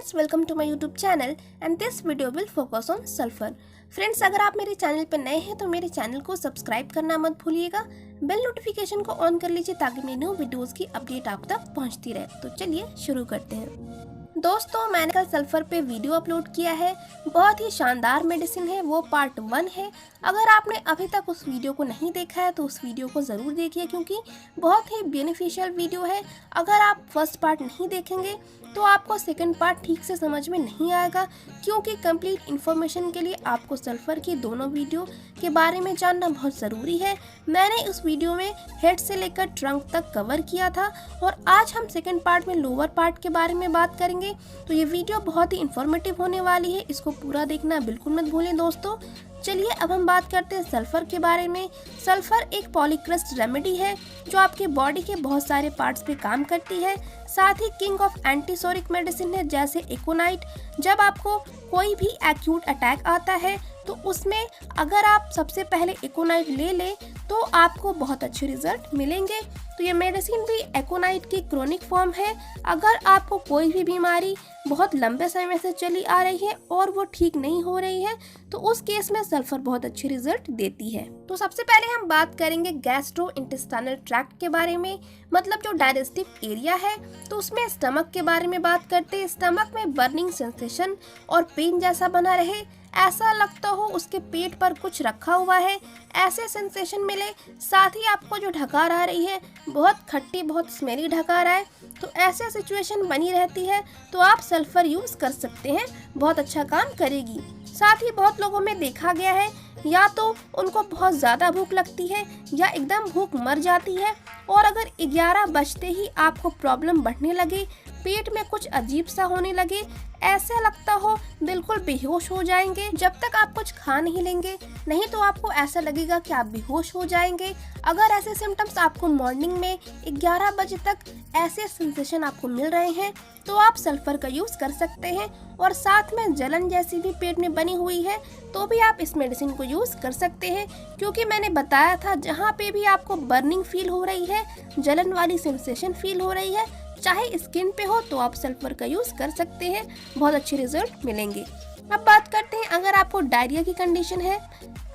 friends, welcome to my YouTube channel and this video will focus on sulfur. Friends, अगर आप मेरे channel पर नए हैं तो मेरे चैनल को सब्सक्राइब करना मत भूलिएगा। बेल नोटिफिकेशन को ऑन कर लीजिए ताकि मेरी न्यू वीडियोस की अपडेट आप तक पहुंचती रहे। तो चलिए शुरू करते हैं। दोस्तों, मैंने कल सल्फर पे वीडियो अपलोड किया है। बहुत ही शानदार मेडिसिन है, वो पार्ट 1 है। अगर आपने अभी तक उस वीडियो को नहीं देखा है तो उस वीडियो को ज़रूर देखिए क्योंकि बहुत ही बेनिफिशियल वीडियो है। अगर आप फर्स्ट पार्ट नहीं देखेंगे तो आपको सेकंड पार्ट ठीक से समझ में नहीं आएगा, क्योंकि कंप्लीट इन्फॉर्मेशन के लिए आपको सल्फर की दोनों वीडियो के बारे में जानना बहुत ज़रूरी है। मैंने उस वीडियो में हेड से लेकर ट्रंक तक कवर किया था और आज हम सेकंड पार्ट में लोअर पार्ट के बारे में बात करेंगे। तो ये वीडियो बहुत ही इन्फॉर्मेटिव होने वाली है, इसको पूरा देखना बिल्कुल मत भूलें दोस्तों। चलिए अब हम बात करते हैं सल्फर के बारे में। सल्फर एक पॉलीक्रस्ट रेमेडी है जो आपके बॉडी के बहुत सारे पार्ट्स पे काम करती है। साथ ही किंग ऑफ एंटीसोरिक मेडिसिन है, जैसे एकोनाइट। जब आपको कोई भी एक्यूट अटैक आता है तो उसमें अगर आप सबसे पहले एकोनाइट ले लें तो आपको बहुत अच्छे रिजल्ट मिलेंगे। तो ये मेडिसिन भी एकोनाइट की क्रोनिक फॉर्म है। अगर आपको कोई भी बीमारी बहुत लंबे समय से चली आ रही है और वो ठीक नहीं हो रही है तो उस केस में सल्फर बहुत अच्छे रिजल्ट देती है। तो सबसे पहले हम बात करेंगे गैस्ट्रो इंटेस्टाइनल ट्रैक्ट के बारे में, मतलब जो डाइजेस्टिव एरिया है। तो उसमें स्टमक के बारे में बात करते हैं। स्टमक में बर्निंग सेंसेशन और पेन जैसा बना रहे, ऐसा लगता हो उसके पेट पर कुछ रखा हुआ है, ऐसे सेंसेशन मिले। साथ ही आपको जो ढकार आ रही है बहुत खट्टी, बहुत स्मेली ढकार आए, तो ऐसे सिचुएशन बनी रहती है तो आप सल्फर यूज़ कर सकते हैं, बहुत अच्छा काम करेगी। साथ ही बहुत लोगों में देखा गया है या तो उनको बहुत ज़्यादा भूख लगती है या एकदम भूख मर जाती है, और अगर 11 बजते ही आपको प्रॉब्लम बढ़ने लगे, पेट में कुछ अजीब सा होने लगे, ऐसा लगता हो बिल्कुल बेहोश हो जाएंगे जब तक आप कुछ खा नहीं लेंगे, नहीं तो आपको ऐसा लगेगा कि आप बेहोश हो जाएंगे। अगर ऐसे सिम्टम्स आपको मॉर्निंग में 11 बजे तक ऐसे सेंसेशन आपको मिल रहे हैं तो आप सल्फर का यूज़ कर सकते हैं। और साथ में जलन जैसी भी पेट में बनी हुई है तो भी आप इस मेडिसिन को यूज़ कर सकते हैं, क्योंकि मैंने बताया था जहाँ पे भी आपको बर्निंग फील हो रही है, जलन वाली सेंसेशन फील हो रही है, चाहे स्किन पे हो, तो आप सल्फर का यूज़ कर सकते हैं, बहुत अच्छे रिजल्ट मिलेंगे। अब बात करते हैं अगर आपको डायरिया की कंडीशन है।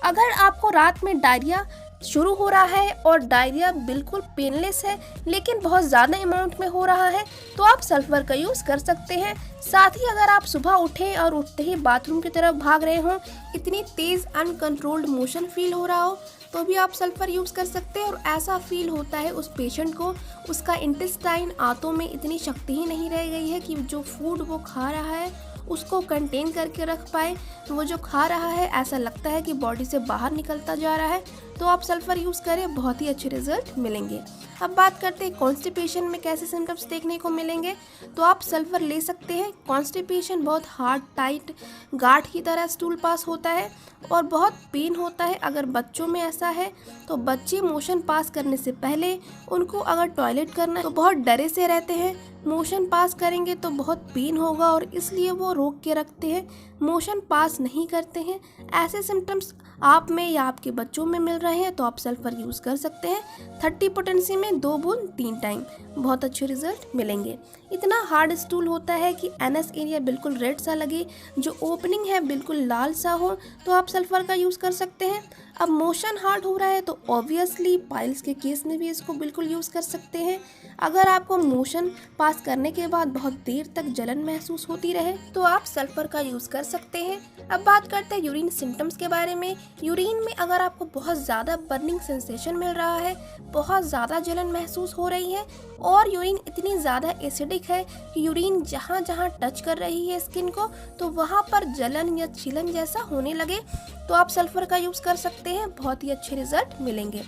अगर आपको रात में डायरिया शुरू हो रहा है और डायरिया बिल्कुल पेनलेस है लेकिन बहुत ज़्यादा अमाउंट में हो रहा है तो आप सल्फर का यूज़ कर सकते हैं। साथ ही अगर आप सुबह उठे और उठते ही बाथरूम की तरफ भाग रहे हों, इतनी तेज़ अनकंट्रोल्ड मोशन फील हो रहा हो, तो भी आप सल्फर यूज़ कर सकते हैं। और ऐसा फील होता है उस पेशेंट को, उसका इंटेस्टाइन आंतों में इतनी शक्ति ही नहीं रह गई है कि जो फूड वो खा रहा है उसको कंटेन करके रख पाए। वो जो खा रहा है ऐसा लगता है कि बॉडी से बाहर निकलता जा रहा है, तो आप सल्फर यूज़ करें, बहुत ही अच्छे रिजल्ट मिलेंगे। अब बात करते हैं कॉन्स्टिपेशन में कैसे सिम्टम्स देखने को मिलेंगे। तो आप सल्फर ले सकते हैं। कॉन्स्टिपेशन बहुत हार्ड टाइट गांठ की तरह स्टूल पास होता है और बहुत पेन होता है। अगर बच्चों में ऐसा है तो बच्चे मोशन पास करने से पहले उनको अगर टॉयलेट करना है तो बहुत डरे से रहते हैं, मोशन पास करेंगे तो बहुत पेन होगा और इसलिए वो रोक के रखते हैं, मोशन पास नहीं करते हैं। ऐसे सिम्टम्स आप में या आपके बच्चों में मिल रहे हैं तो आप सल्फर यूज़ कर सकते हैं। 30 पोटेंसी में 2 बूंद 3 टाइम, बहुत अच्छे रिजल्ट मिलेंगे। इतना हार्ड स्टूल होता है कि एनएस एरिया बिल्कुल रेड सा लगे, जो ओपनिंग है बिल्कुल लाल सा हो, तो आप सल्फर का यूज़ कर सकते हैं। अब मोशन हार्ड हो रहा है तो ऑब्वियसली पाइल्स के केस में भी इसको बिल्कुल यूज़ कर सकते हैं। अगर आपको मोशन पास करने के बाद बहुत देर तक जलन महसूस होती रहे तो आप सल्फर का यूज़ कर सकते हैं। अब बात करते हैं यूरिन सिम्टम्स के बारे में। यूरिन में अगर आपको बहुत ज़्यादा बर्निंग सेंसेशन मिल रहा है, बहुत ज़्यादा जलन महसूस हो रही है और यूरिन इतनी ज़्यादा एसिडिक है कि यूरिन जहाँ जहाँ टच कर रही है स्किन को तो वहाँ पर जलन या छिलन जैसा होने लगे, तो आप सल्फर का यूज़ कर सकते हैं, बहुत ही अच्छे रिजल्ट मिलेंगे।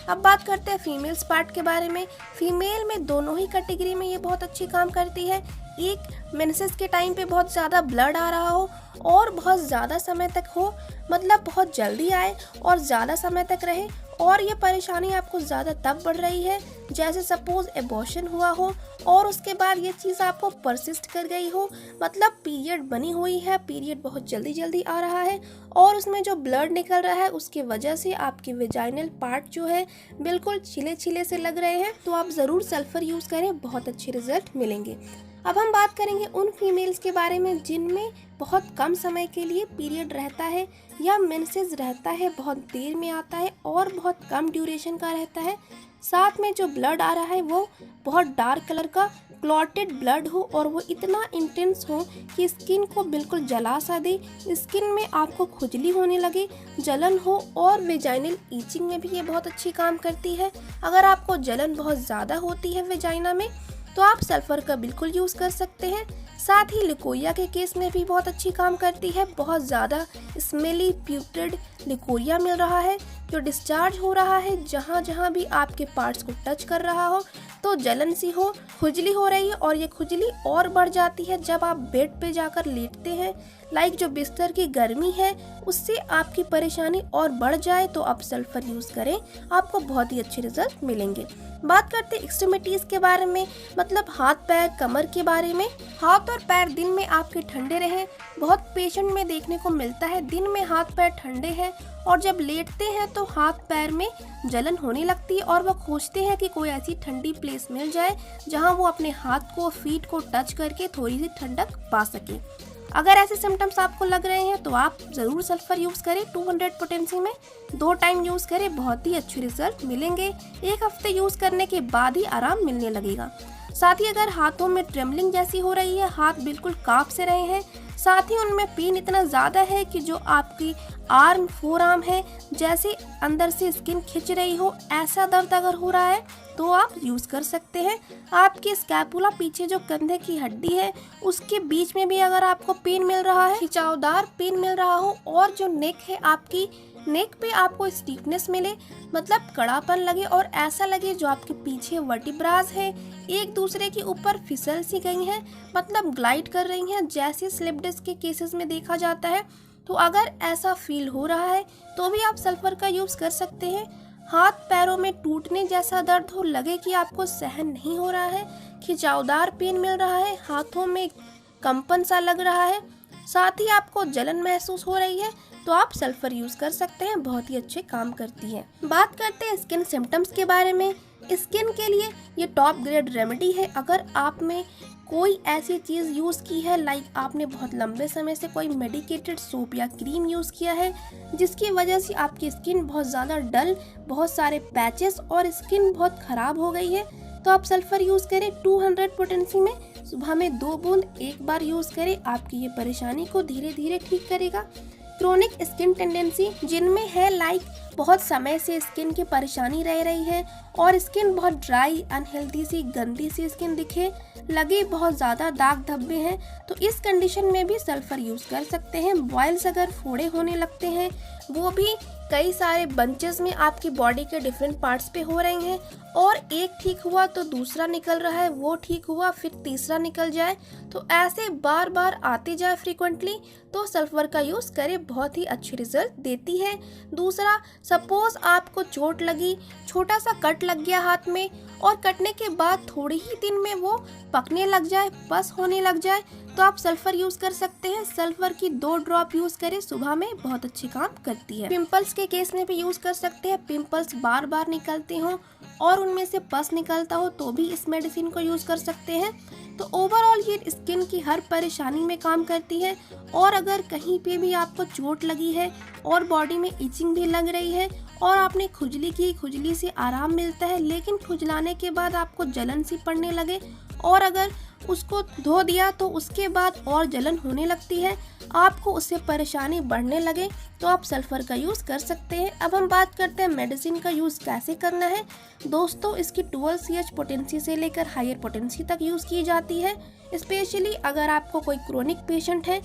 अब बात करते हैं फीमेल्स पार्ट के बारे में। फीमेल में दोनों ही कैटेगरी में ये बहुत अच्छी काम करती है। एक मेंसेस के टाइम पे बहुत ज़्यादा ब्लड आ रहा हो और बहुत ज़्यादा समय तक हो, मतलब बहुत जल्दी आए और ज़्यादा समय तक रहे, और ये परेशानी आपको ज़्यादा तब बढ़ रही है जैसे सपोज एबॉर्शन हुआ हो और उसके बाद ये चीज़ आपको परसिस्ट कर गई हो, मतलब पीरियड बनी हुई है, पीरियड बहुत जल्दी जल्दी आ रहा है और उसमें जो ब्लड निकल रहा है उसकी वजह से आपके वेजाइनल पार्ट जो है बिल्कुल छिले छिले से लग रहे हैं, तो आप ज़रूर सल्फर यूज़ करें, बहुत अच्छे रिजल्ट मिलेंगे। अब हम बात करेंगे उन फीमेल्स के बारे में जिनमें बहुत कम समय के लिए पीरियड रहता है या मेंसेस रहता है, बहुत देर में आता है और बहुत कम ड्यूरेशन का रहता है। साथ में जो ब्लड आ रहा है वो बहुत डार्क कलर का क्लॉटेड ब्लड हो और वो इतना इंटेंस हो कि स्किन को बिल्कुल जला सा दे, स्किन में आपको खुजली होने लगे, जलन हो और वेजाइनल ईचिंग में भी ये बहुत अच्छी काम करती है। अगर आपको जलन बहुत ज़्यादा होती है वेजाइना में तो आप सल्फ़र का बिल्कुल यूज़ कर सकते हैं। साथ ही लिकोरिया के केस में भी बहुत अच्छी काम करती है। बहुत ज़्यादा स्मेली प्यूट्रिड लिकोरिया मिल रहा है जो डिस्चार्ज हो रहा है, जहाँ जहाँ भी आपके पार्ट्स को टच कर रहा हो तो जलन सी हो, खुजली हो रही है और ये खुजली और बढ़ जाती है जब आप बेड पे जाकर लेटते हैं। लाइक जो बिस्तर की गर्मी है उससे आपकी परेशानी और बढ़ जाए तो आप सल्फ़र यूज़ करें, आपको बहुत ही अच्छे रिजल्ट मिलेंगे। बात करते हैं एक्सट्रीमिटीज़ के बारे में, मतलब हाथ पैर कमर के बारे में। हाथ और पैर दिन में आपके ठंडे रहें। बहुत पेशेंट में देखने को मिलता है दिन में हाथ पैर ठंडे हैं और जब लेटते हैं तो हाथ पैर में जलन होने लगती है और वह खोजते हैं कि कोई ऐसी ठंडी प्लेस मिल जाए जहां वो अपने हाथ को, फीट को टच करके थोड़ी सी ठंडक पा सके। अगर ऐसे सिम्टम्स आपको लग रहे हैं तो आप ज़रूर सल्फ़र यूज़ करें। 200 पोटेंसी में 2 टाइम यूज़ करें, बहुत ही अच्छे रिजल्ट मिलेंगे। 1 हफ्ते यूज़ करने के बाद ही आराम मिलने लगेगा। साथ ही अगर हाथों में ट्रेमलिंग जैसी हो रही है, हाथ बिल्कुल काँप से रहे हैं, साथ ही उनमें पेन इतना ज़्यादा है कि जो आपकी आर्म, फोर आर्म है, जैसे अंदर से स्किन खिंच रही हो, ऐसा दर्द अगर हो रहा है तो आप यूज़ कर सकते हैं। आपके स्कैपुला, पीछे जो कंधे की हड्डी है उसके बीच में भी अगर आपको पेन मिल रहा है, खिंचावदार पेन मिल रहा हो और जो नेक है, आपकी नेक पे आपको स्टीफनेस मिले, मतलब कड़ापन लगे और ऐसा लगे जो आपके पीछे वर्टिब्रास है एक दूसरे के ऊपर फिसल सी गई हैं, मतलब ग्लाइड कर रही हैं, जैसे स्लिप डिस्क के केसेस में देखा जाता है। तो अगर ऐसा फील हो रहा है तो भी आप सल्फ़र का यूज़ कर सकते हैं। हाथ पैरों में टूटने जैसा दर्द हो, लगे कि आपको सहन नहीं हो रहा है, खिंचावदार पेन मिल रहा है, हाथों में कंपन सा लग रहा है, साथ ही आपको जलन महसूस हो रही है तो आप सल्फ़र यूज़ कर सकते हैं, बहुत ही अच्छे काम करती है। बात करते हैं स्किन सिम्टम्स के बारे में। स्किन के लिए ये टॉप ग्रेड रेमेडी है। अगर आप में कोई ऐसी चीज़ यूज़ की है, लाइक आपने बहुत लंबे समय से कोई मेडिकेटेड सोप या क्रीम यूज़ किया है जिसकी वजह से आपकी स्किन बहुत ज़्यादा डल, बहुत सारे पैचेस और स्किन बहुत ख़राब हो गई है, तो आप सल्फ़र यूज़ करें। 200 पोटेंसी में सुबह में 2 बूंद 1 बार यूज़ करें, आपकी ये परेशानी को धीरे धीरे ठीक करेगा। क्रोनिक स्किन टेंडेंसी जिनमें है, लाइक बहुत समय से स्किन की परेशानी रह रही है और स्किन बहुत ड्राई, अनहेल्दी सी, गंदी सी स्किन दिखे लगे, बहुत ज़्यादा दाग धब्बे हैं, तो इस कंडीशन में भी सल्फ़र यूज़ कर सकते हैं। बॉयल्स अगर फोड़े होने लगते हैं, वो भी कई सारे बंचेस में आपकी बॉडी के डिफरेंट पार्ट्स पे हो रहे हैं और एक ठीक हुआ तो दूसरा निकल रहा है, वो ठीक हुआ फिर तीसरा निकल जाए, तो ऐसे बार बार आते जाए फ्रीक्वेंटली, तो सल्फ़र का यूज़ करें, बहुत ही अच्छी रिजल्ट देती है। दूसरा, सपोज़ आपको चोट लगी, छोटा सा कट लग गया हाथ में और कटने के बाद थोड़े ही दिन में वो पकने लग जाए, पस होने लग जाए, तो आप सल्फ़र यूज़ कर सकते हैं। सल्फ़र की 2 ड्रॉप यूज़ करें सुबह में, बहुत अच्छी काम करती है। पिंपल्स के केस में भी यूज़ कर सकते हैं। पिंपल्स बार बार निकलते हों और उनमें से पस निकलता हो तो भी इस मेडिसिन को यूज़ कर सकते हैं। तो ओवरऑल ये स्किन की हर परेशानी में काम करती है और अगर कहीं पे भी आपको चोट लगी है और बॉडी में इचिंग भी लग रही है और आपने खुजली की, खुजली से आराम मिलता है, लेकिन खुजलाने के बाद आपको जलन सी पड़ने लगे और अगर उसको धो दिया तो उसके बाद और जलन होने लगती है, आपको उससे परेशानी बढ़ने लगे, तो आप सल्फ़र का यूज़ कर सकते हैं। अब हम बात करते हैं मेडिसिन का यूज़ कैसे करना है। दोस्तों, इसकी 12 CH पोटेंसी से लेकर हायर पोटेंसी तक यूज़ की जाती है। स्पेशली अगर आपको कोई क्रोनिक पेशेंट है,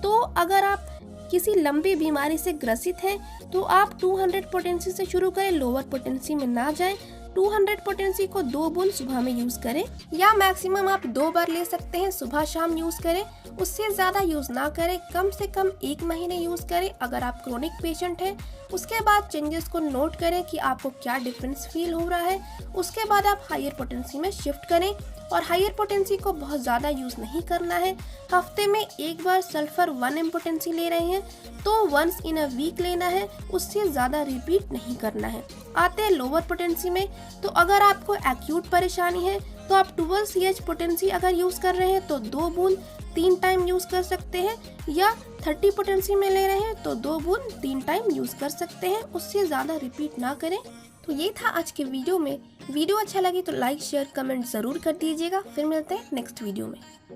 तो अगर आप किसी लंबी बीमारी से ग्रसित हैं तो आप 200 पोटेंसी से शुरू करें, लोअर पोटेंसी में ना जाएं। 200 पोटेंसी को 2 बूंद सुबह में यूज़ करें या मैक्सिमम आप 2 बार ले सकते हैं, सुबह शाम यूज़ करें, उससे ज़्यादा यूज़ ना करें, कम से कम 1 महीने यूज़ करें अगर आप क्रोनिक पेशेंट हैं। उसके बाद चेंजेस को नोट करें कि आपको क्या डिफरेंस फील हो रहा है, उसके बाद आप हायर पोटेंसी में शिफ्ट करें और हायर पोटेंसी को बहुत ज़्यादा यूज़ नहीं करना है। हफ्ते में 1 बार सल्फ़र 1 m पोटेंसी ले रहे हैं तो वंस इन अ वीक लेना है, उससे ज़्यादा रिपीट नहीं करना है। आते हैं लोअर पोटेंसी में, तो अगर आपको एक्यूट परेशानी है तो आप 12CH पोटेंसी अगर यूज़ कर रहे हैं तो 2 बूंद 3 टाइम यूज़ कर सकते हैं, या 30 पोटेंसी में ले रहे हैं तो 2 बूंद 3 टाइम यूज़ कर सकते हैं, उससे ज़्यादा रिपीट ना करें। तो ये था आज के वीडियो में। वीडियो अच्छा लगे तो लाइक शेयर कमेंट ज़रूर कर दीजिएगा। फिर मिलते हैं नेक्स्ट वीडियो में।